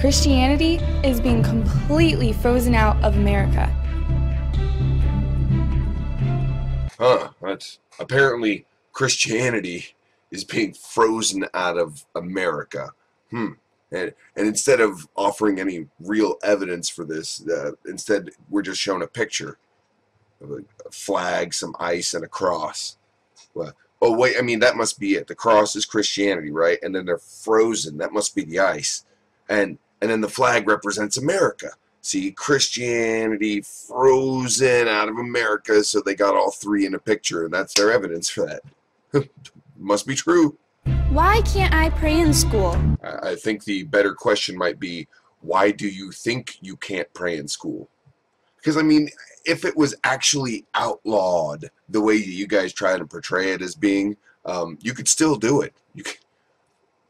Christianity is being completely frozen out of America. That's apparently Christianity is being frozen out of America. And instead of offering any real evidence for this, instead we're just shown a picture of a flag, some ice, and a cross. Well, oh wait, I mean that must be it. The cross is Christianity, right? And then they're frozen. That must be the ice, and then the flag represents America. See, Christianity frozen out of America, so they got all three in a picture, and that's their evidence for that. Must be true. Why can't I pray in school? I think the better question might be, why do you think you can't pray in school? Because, I mean, if it was actually outlawed the way you guys try to portray it as being, you could still do it.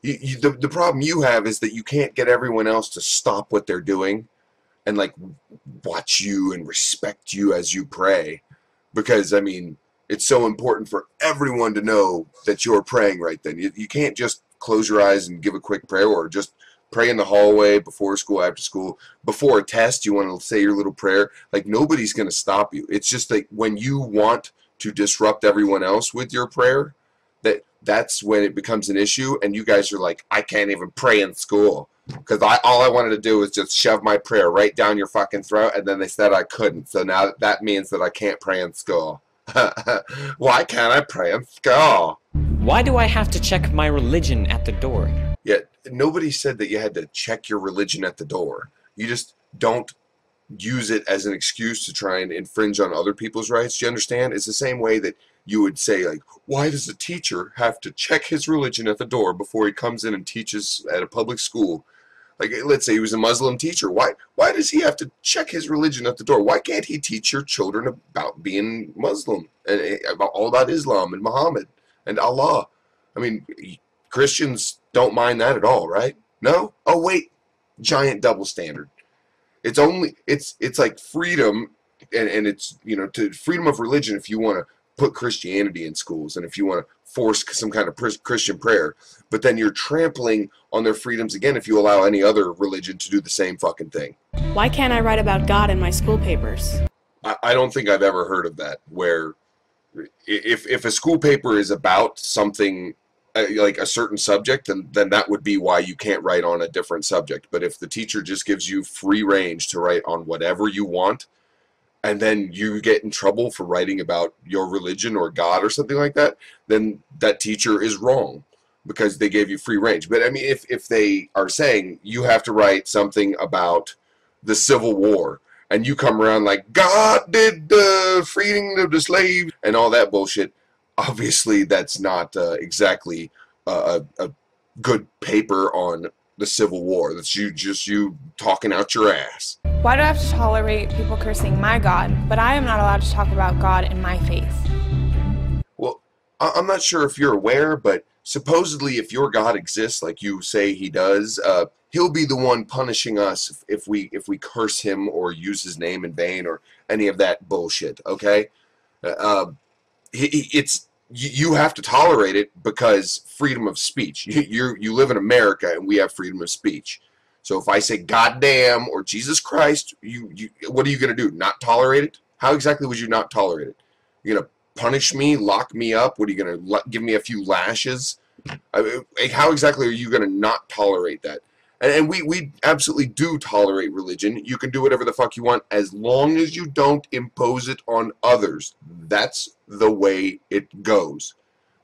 The problem you have is that you can't get everyone else to stop what they're doing and, like, watch you and respect you as you pray. Because, I mean, it's so important for everyone to know that you're praying right then. You can't just close your eyes and give a quick prayer, or just pray in the hallway before school, after school, before a test. You want to say your little prayer. Like, nobody's going to stop you. It's just like when you want to disrupt everyone else with your prayer, that's when it becomes an issue. And you guys are like, I can't even pray in school because all I wanted to do was just shove my prayer right down your fucking throat, and then they said I couldn't. So now that means that I can't pray in school. Why can't I pray in school? Why do I have to check my religion at the door? Yet nobody said that you had to check your religion at the door. You just don't use it as an excuse to try and infringe on other people's rights. Do you understand? It's the same way that you would say, like, why does a teacher have to check his religion at the door before he comes in and teaches at a public school? Like, let's say he was a Muslim teacher. Why does he have to check his religion at the door? Why can't he teach your children about being Muslim and all about Islam and Muhammad and Allah? I mean, Christians don't mind that at all, right? No? Oh, wait. Giant double standard. It's like freedom, and it's, you know, to freedom of religion if you want to put Christianity in schools and if you want to force some kind of Christian prayer, but then you're trampling on their freedoms again if you allow any other religion to do the same fucking thing. Why can't I write about God in my school papers? I don't think I've ever heard of that, where if a school paper is about something like a certain subject, then that would be why you can't write on a different subject. But if the teacher just gives you free range to write on whatever you want, and then you get in trouble for writing about your religion or God or something like that, then that teacher is wrong because they gave you free range. But I mean, if they are saying you have to write something about the Civil War, and you come around like, God did the freeing of the slaves and all that bullshit, obviously that's not exactly a good paper on the Civil War. That's you talking out your ass. Why do I have to tolerate people cursing my God, but I am not allowed to talk about God in my faith? Well, I'm not sure if you're aware, but supposedly if your God exists, like you say he does, he'll be the one punishing us if we curse him or use his name in vain or any of that bullshit, okay? You have to tolerate it because freedom of speech. You live in America and we have freedom of speech. So if I say goddamn or Jesus Christ, what are you going to do? Not tolerate it? How exactly would you not tolerate it? You're going to punish me, lock me up? What are you going to give me a few lashes? How exactly are you going to not tolerate that? And we absolutely do tolerate religion. You can do whatever the fuck you want as long as you don't impose it on others. That's the way it goes.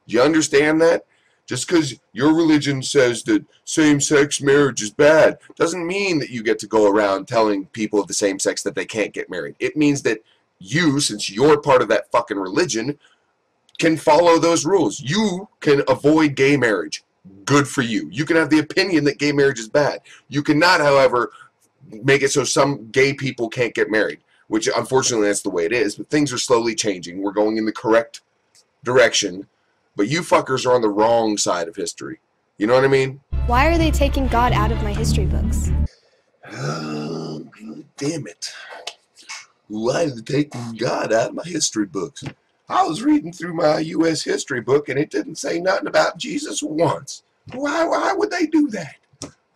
Do you understand that? Just because your religion says that same-sex marriage is bad doesn't mean that you get to go around telling people of the same sex that they can't get married. It means that you, since you're part of that fucking religion, can follow those rules. You can avoid gay marriage. Good for you. You can have the opinion that gay marriage is bad. You cannot, however, make it so some gay people can't get married, which unfortunately that's the way it is, but things are slowly changing. We're going in the correct direction, but you fuckers are on the wrong side of history. You know what I mean? Why are they taking God out of my history books? Damn it. Why are they taking God out of my history books? I was reading through my U.S. history book and it didn't say nothing about Jesus once. Why would they do that?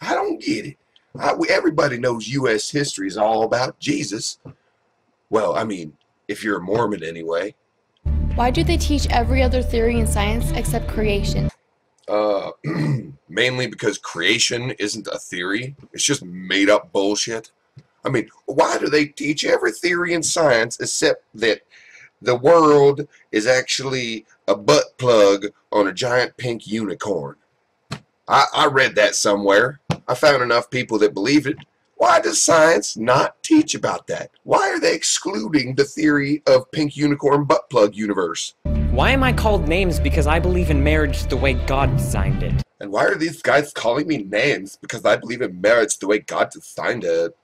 I don't get it. Everybody knows U.S. history is all about Jesus. Well, I mean, if you're a Mormon anyway. Why do they teach every other theory in science except creation? Mainly because creation isn't a theory. It's just made up bullshit. I mean, why do they teach every theory in science except that the world is actually a butt plug on a giant pink unicorn? I read that somewhere. I found enough people that believe it. Why does science not teach about that? Why are they excluding the theory of pink unicorn butt plug universe? Why am I called names? Because I believe in marriage the way God designed it. And why are these guys calling me names? Because I believe in marriage the way God designed it.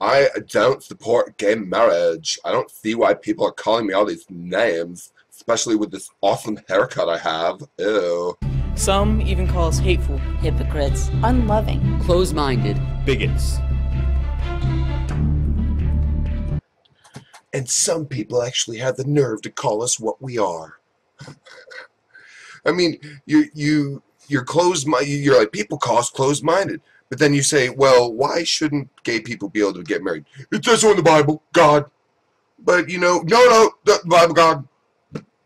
I don't support gay marriage. I don't see why people are calling me all these names, especially with this awesome haircut I have. Ew. Some even call us hateful, hypocrites, Unloving. close-minded, Bigots. And some people actually have the nerve to call us what we are. I mean, you're closed-minded. You're like, people call us closed-minded. But then you say, well, why shouldn't gay people be able to get married? It says so in the Bible, God. But, you know, no, the Bible, God.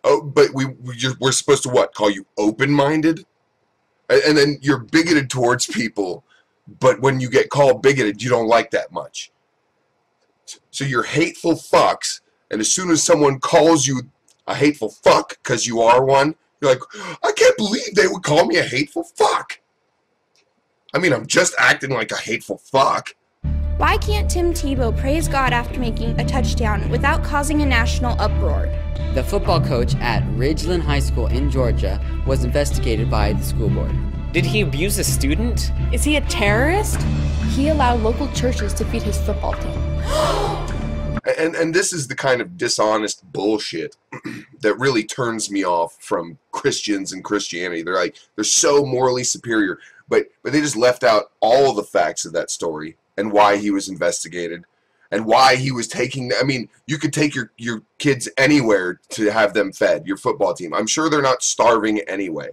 Oh, but we're supposed to what? Call you open-minded? And then you're bigoted towards people, but when you get called bigoted, you don't like that much. So you're hateful fucks, and as soon as someone calls you a hateful fuck, because you are one, you're like, I can't believe they would call me a hateful fuck. I mean, I'm just acting like a hateful fuck. Why can't Tim Tebow praise God after making a touchdown without causing a national uproar? The football coach at Ridgeland High School in Georgia was investigated by the school board. Did he abuse a student? Is he a terrorist? He allowed local churches to feed his football team. And this is the kind of dishonest bullshit that really turns me off from Christians and Christianity. They're like, they're so morally superior, but they just left out all the facts of that story and why he was investigated and why he was taking. I mean, you could take your kids anywhere to have them fed, your football team. I'm sure they're not starving anyway.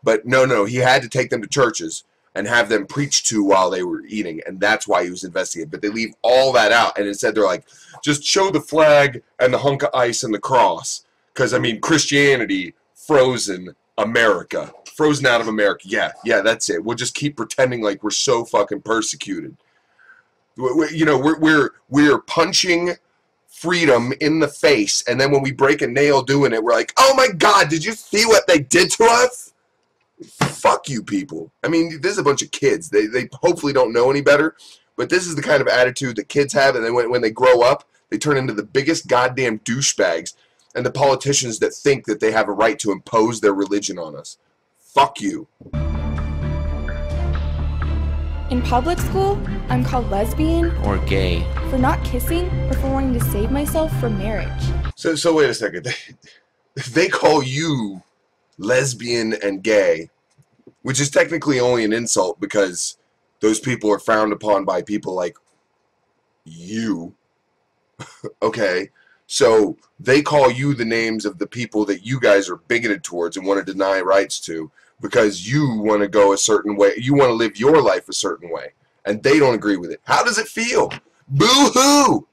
But no, he had to take them to churches and have them preached to while they were eating, and that's why he was investigated. But they leave all that out, and instead they're like, just show the flag and the hunk of ice and the cross. Because, I mean, Christianity, frozen America. Frozen out of America. Yeah, that's it. We'll just keep pretending like we're so fucking persecuted. We're punching freedom in the face, and then when we break a nail doing it, we're like, oh my God, did you see what they did to us? Fuck you people. I mean, this is a bunch of kids. They hopefully don't know any better, but this is the kind of attitude that kids have, and then when they grow up, they turn into the biggest goddamn douchebags and the politicians that think that they have a right to impose their religion on us. Fuck you. In public school, I'm called lesbian Or gay? for not kissing or for wanting to save myself from marriage. So wait a second. They call you lesbian and gay, which is technically only an insult because those people are frowned upon by people like you. Okay, so they call you the names of the people that you guys are bigoted towards and want to deny rights to because you want to go a certain way, you want to live your life a certain way, and they don't agree with it. How does it feel? Boo-hoo!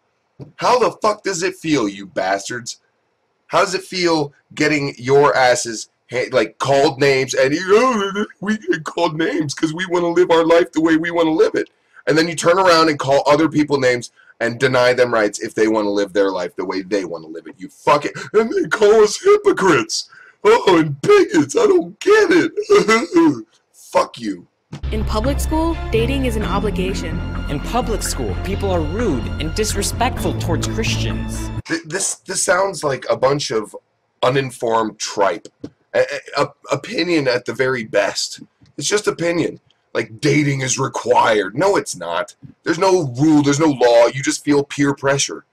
How the fuck does it feel, you bastards? How does it feel getting your asses like called names, and we get called names because we want to live our life the way we want to live it, and then you turn around and call other people names and deny them rights if they want to live their life the way they want to live it. You fuck it, and they call us hypocrites. Oh, and bigots. I don't get it. Fuck you. In public school, dating is an obligation. In public school, people are rude and disrespectful towards Christians. This sounds like a bunch of uninformed tripe. Opinion at the very best. It's just opinion. Like dating is required. No, it's not. There's no rule. There's no law. You just feel peer pressure.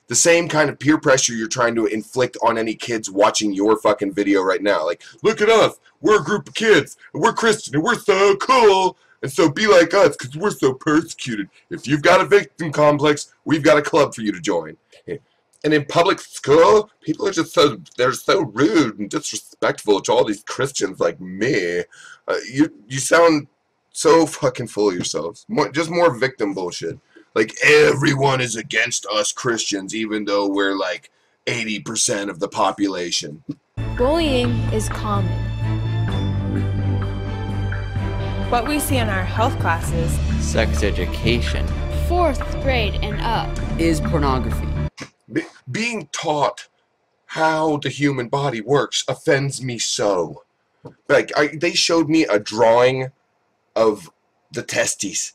The same kind of peer pressure you're trying to inflict on any kids watching your fucking video right now. Like, look at us. We're a group of kids. And we're Christian. And we're so cool. And so be like us because we're so persecuted. If you've got a victim complex, we've got a club for you to join. And in public school, people are just they're so rude and disrespectful to all these Christians like me. You sound so fucking full of yourselves. Just more victim bullshit. Like, everyone is against us Christians, even though we're like 80% of the population. Bullying is common. What we see in our health classes, Sex education. 4th grade and up. Is pornography. Being taught how the human body works offends me so. Like, they showed me a drawing of the testes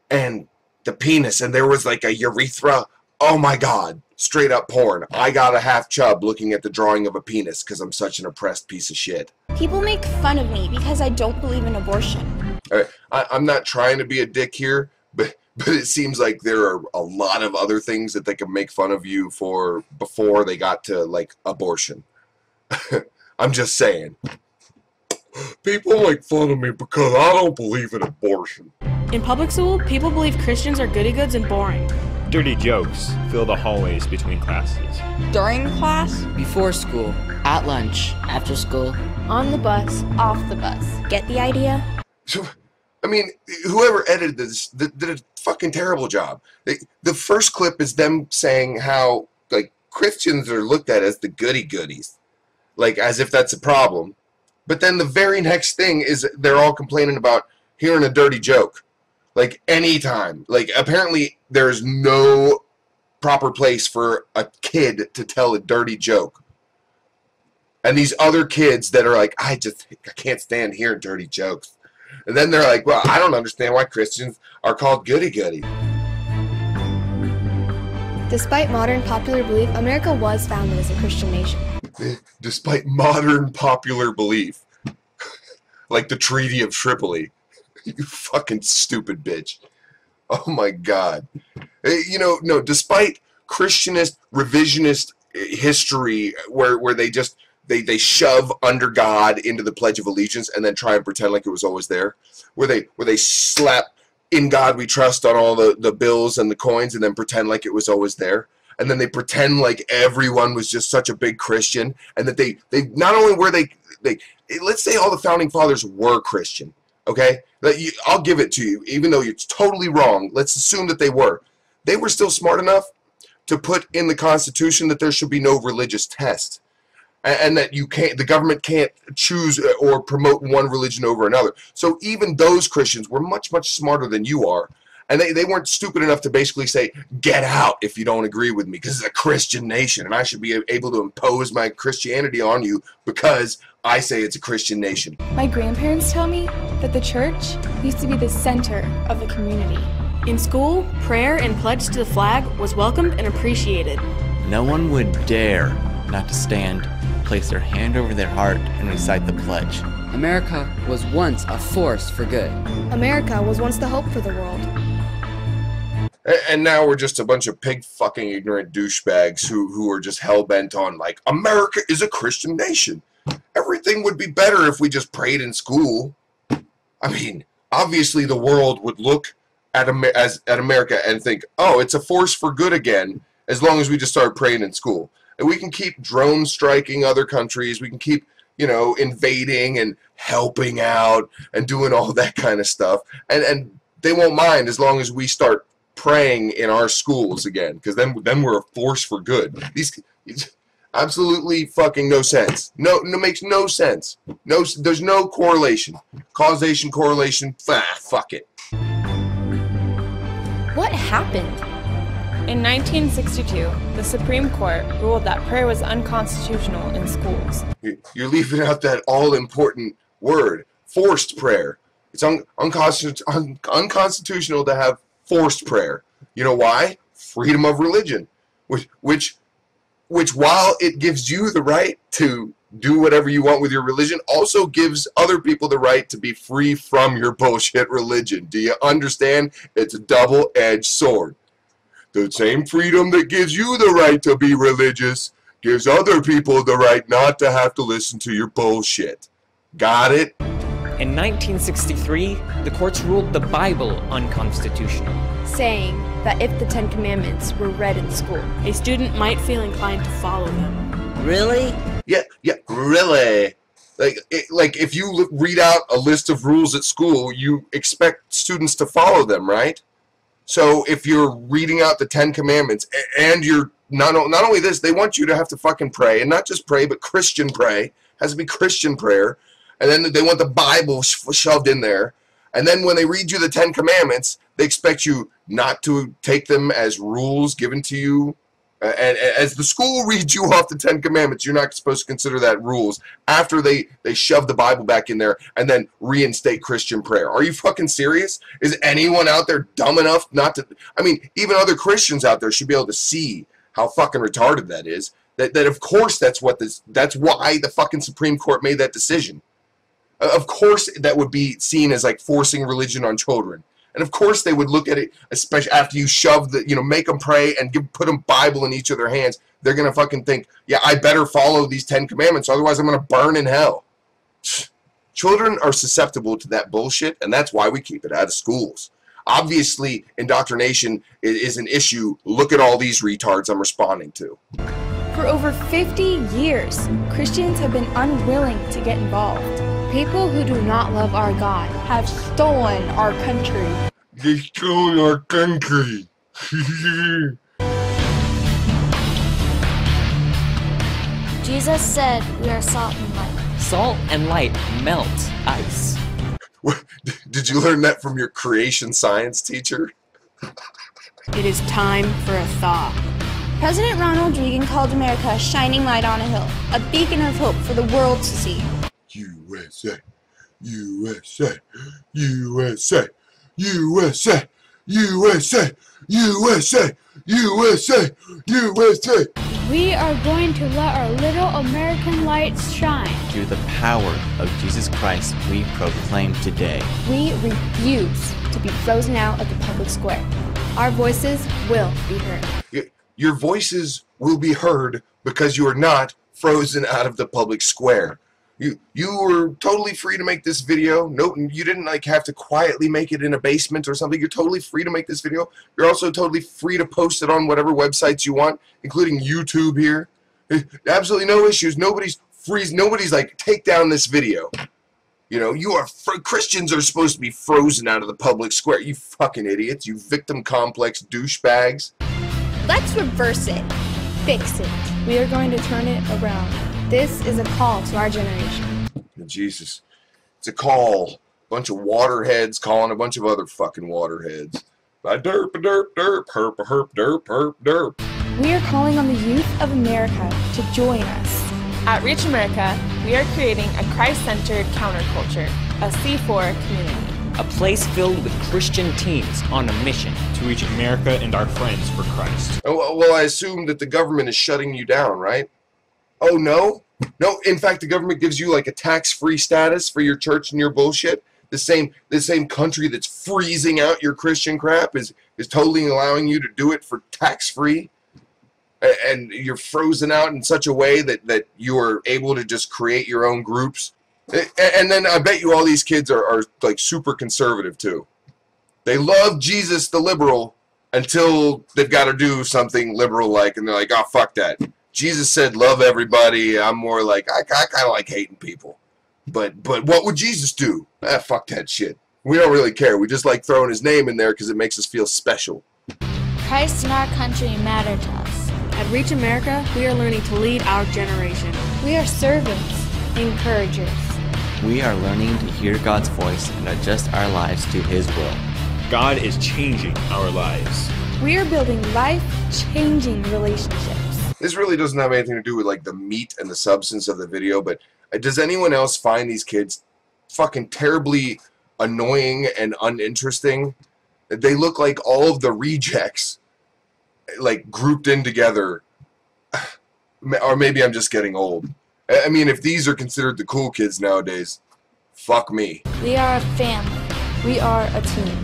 and the penis, and there was like a urethra. Oh my god, straight up porn. I got a half chub looking at the drawing of a penis because I'm such an oppressed piece of shit. People make fun of me because I don't believe in abortion. All right, I'm not trying to be a dick here, but it seems like there are a lot of other things that they can make fun of you for before they got to, like, abortion. I'm just saying. People make fun of me because I don't believe in abortion. In public school, people believe Christians are goody-goods and boring. Dirty jokes fill the hallways between classes. During class, Before school. At lunch. After school. On the bus. Off the bus. get the idea? So, I mean, whoever edited this did a fucking terrible job. The first clip is them saying how, like, Christians are looked at as the goody-goodies. Like, as if that's a problem. But then the very next thing is they're all complaining about hearing a dirty joke. Like, anytime. Like, apparently there's no proper place for a kid to tell a dirty joke. And these other kids that are like, I can't stand hearing dirty jokes. And then they're like, well, I don't understand why Christians are called goody-goody. Despite modern popular belief, America was founded as a Christian nation. Despite modern popular belief. Like the Treaty of Tripoli. You fucking stupid bitch. Oh my god. You know, no, despite Christianist, revisionist history where they just, they shove under God into the Pledge of Allegiance and then try and pretend like it was always there. Where they slap "In God We Trust" on all the bills and the coins and then pretend like it was always there. And then they pretend like everyone was just such a big Christian, and that they not only were they let's say all the founding fathers were Christian, okay? I'll give it to you, even though it's totally wrong. Let's assume that they were. They were still smart enough to put in the Constitution that there should be no religious test, and that the government can't choose or promote one religion over another. So even those Christians were much, much smarter than you are. And they weren't stupid enough to basically say, get out if you don't agree with me, because it's a Christian nation, and I should be able to impose my Christianity on you because I say it's a Christian nation. My grandparents tell me that the church used to be the center of the community. In school, prayer and pledge to the flag was welcomed and appreciated. No one would dare not to stand, place their hand over their heart, and recite the pledge. America was once a force for good. America was once the hope for the world. And now we're just a bunch of pig-fucking ignorant douchebags who are just hell-bent on, like, America is a Christian nation. Everything would be better if we just prayed in school. I mean, obviously the world would look at America and think, oh, it's a force for good again, as long as we just start praying in school. And we can keep drone striking other countries. We can keep, you know, invading and helping out and doing all that kind of stuff. And they won't mind as long as we start praying in our schools again, because then we're a force for good. These absolutely fucking no sense. No, makes no sense. No, there's no correlation. Causation, correlation. Fuck it. What happened? In 1962, the Supreme Court ruled that prayer was unconstitutional in schools. You're leaving out that all-important word, forced prayer. It's unconstitutional to have forced prayer. You know why? Freedom of religion, which while it gives you the right to do whatever you want with your religion, also gives other people the right to be free from your bullshit religion. Do you understand? It's a double-edged sword. The same freedom that gives you the right to be religious gives other people the right not to have to listen to your bullshit. Got it? In 1963, the courts ruled the Bible unconstitutional, Saying that if the 10 Commandments were read in school, A student might feel inclined to follow them. Really? Yeah, really. Like if you read out a list of rules at school, you expect students to follow them, right? So if you're reading out the 10 Commandments and you're not only this, they want you to have to fucking pray, and not just pray, but Christian pray. It has to be Christian prayer. And then they want the Bible shoved in there. And then when they read you the 10 Commandments, they expect you not to take them as rules given to you. And as the school reads you off the 10 Commandments, you're not supposed to consider that rules after they shove the Bible back in there and then reinstate Christian prayer. Are you fucking serious? Is anyone out there dumb enough not to? I mean, even other Christians out there should be able to see how fucking retarded that is. That of course that's why the fucking Supreme Court made that decision. Of course that would be seen as like forcing religion on children. And of course they would look at it, especially after you shove make them pray and put them Bible in each of their hands. They're going to fucking think, yeah, I better follow these 10 Commandments, otherwise I'm going to burn in hell. Children are susceptible to that bullshit, and that's why we keep it out of schools. Obviously, indoctrination is an issue. Look at all these retards I'm responding to. For over 50 years, Christians have been unwilling to get involved. People who do not love our God have stolen our country. They stole our country. Jesus said we are salt and light. Salt and light melt ice. Did you learn that from your creation science teacher? It is time for a thaw. President Ronald Reagan called America a shining light on a hill, a beacon of hope for the world to see. USA, USA, USA, USA, USA, USA, USA, USA. We are going to let our little American lights shine. Through the power of Jesus Christ, we proclaim today. We refuse to be frozen out of the public square. Our voices will be heard. Your voices will be heard because you are not frozen out of the public square. You were totally free to make this video. No, you didn't like have to quietly make it in a basement or something. You're totally free to make this video. You're also totally free to post it on whatever websites you want, including YouTube here. Absolutely no issues. Nobody's like, take down this video. You know, Christians are supposed to be frozen out of the public square. You fucking idiots. You victim complex douchebags. Let's reverse it. Fix it. We are going to turn it around. This is a call to our generation. Jesus. It's a call. A bunch of waterheads calling a bunch of other fucking waterheads. Derp, derp, derp, herp, herp, derp, herp, derp. We are calling on the youth of America to join us. At Reach America, we are creating a Christ-centered counterculture, a C4 community. A place filled with Christian teens on a mission to reach America and our friends for Christ. Oh, well, I assume that the government is shutting you down, right? Oh, no? No, in fact, the government gives you like a tax-free status for your church and your bullshit. The same country that's freezing out your Christian crap is totally allowing you to do it for tax-free. And you're frozen out in such a way that you are able to just create your own groups. And then I bet you all these kids are like super conservative too. They love Jesus the liberal until they've got to do something liberal like, and they're like, oh, fuck that. Jesus said love everybody. I'm more like, I kind of like hating people. But what would Jesus do? Ah, fuck that shit. We don't really care. We just like throwing his name in there because it makes us feel special. Christ and our country matter to us. At Reach America, we are learning to lead our generation. We are servants, encouragers. We are learning to hear God's voice and adjust our lives to His will. God is changing our lives. We are building life-changing relationships. This really doesn't have anything to do with like the meat and the substance of the video, but does anyone else find these kids fucking terribly annoying and uninteresting? They look like all of the rejects like grouped in together. Or maybe I'm just getting old. I mean, if these are considered the cool kids nowadays, fuck me. We are a family. We are a team.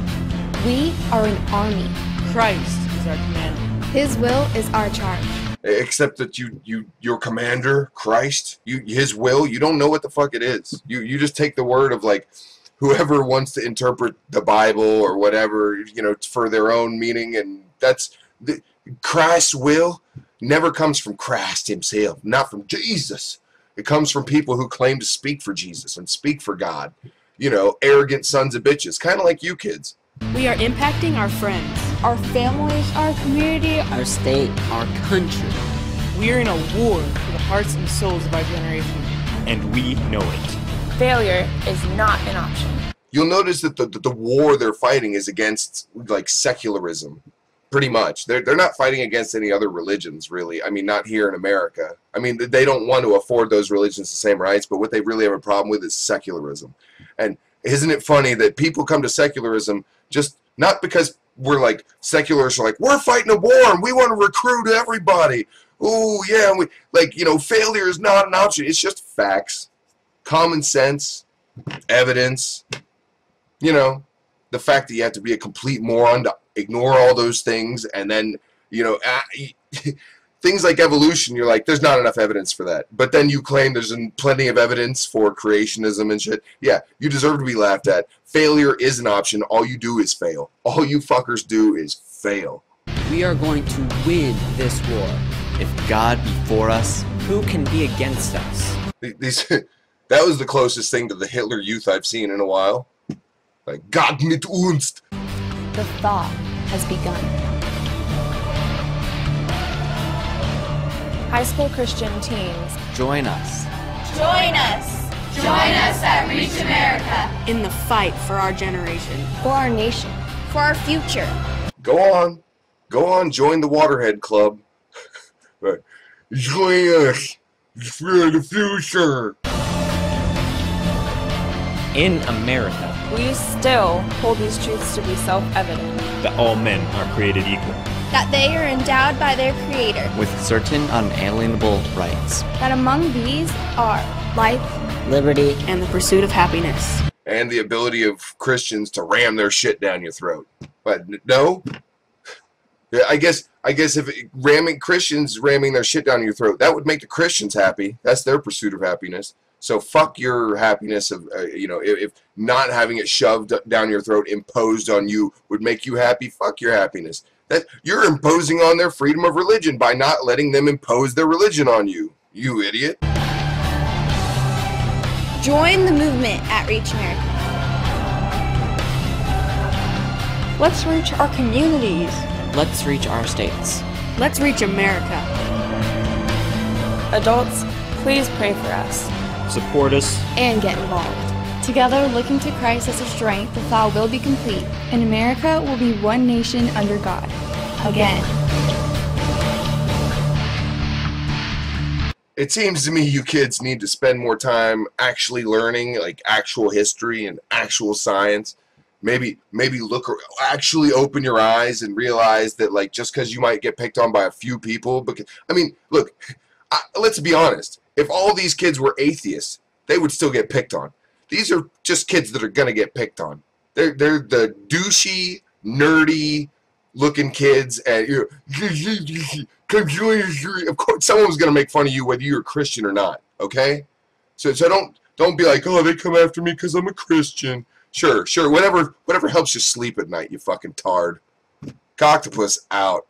We are an army. Christ is our commander. His will is our charge. Except that your commander, Christ, his will, you don't know what the fuck it is. You just take the word of like whoever wants to interpret the Bible or whatever, you know, for their own meaning, and that's Christ's will never comes from Christ himself, not from Jesus. It comes from people who claim to speak for Jesus and speak for God. You know, arrogant sons of bitches, kind of like you kids. We are impacting our friends, our families, our community, our state, our country. We are in a war for the hearts and souls of our generation. And we know it. Failure is not an option. You'll notice that the war they're fighting is against, like, secularism. Pretty much. They're not fighting against any other religions, really. I mean, not here in America. I mean, they don't want to afford those religions the same rights, but what they really have a problem with is secularism. And isn't it funny that people come to secularism just not because we're like, secularists are like, we're fighting a war and we want to recruit everybody. Oh, yeah, and we, like, you know, failure is not an option. It's just facts, common sense, evidence, you know, the fact that you have to be a complete moron to ignore all those things, and then, you know, things like evolution, you're like, there's not enough evidence for that. But then you claim there's plenty of evidence for creationism and shit. Yeah, you deserve to be laughed at. Failure is an option. All you do is fail. All you fuckers do is fail. We are going to win this war. If God be for us, who can be against us? That was the closest thing to the Hitler Youth I've seen in a while. Like, Gott mit uns. The thaw has begun. High school Christian teens, join us. Join us. Join us at Reach America. In the fight for our generation. For our nation. For our future. Go on, join the Waterhead Club. Join us for the future. In America, we still hold these truths to be self-evident. That all men are created equal. That they are endowed by their Creator with certain unalienable rights. That among these are life, liberty, and the pursuit of happiness. And the ability of Christians to ram their shit down your throat. But no? I guess if Christians ramming their shit down your throat, that would make the Christians happy. That's their pursuit of happiness. So fuck your happiness of, you know, if not having it shoved down your throat, imposed on you, would make you happy, fuck your happiness. That you're imposing on their freedom of religion by not letting them impose their religion on you, you idiot. Join the movement at Reach America. Let's reach our communities. Let's reach our states. Let's reach America. Adults, please pray for us. Support us. And get involved. Together, looking to Christ as our strength, the thaw will be complete, and America will be one nation under God. Again. It seems to me you kids need to spend more time actually learning, like, actual history and actual science. Maybe actually open your eyes and realize that, like, just because you might get picked on by a few people, because, I mean, look, let's be honest. If all these kids were atheists, they would still get picked on. These are just kids that are going to get picked on. They're the douchey, nerdy looking kids, and you know, of course someone was going to make fun of you whether you're a Christian or not, okay? So don't be like, oh, they come after me because I'm a Christian. Sure, whatever helps you sleep at night, you fucking tard. C0ct0pus out.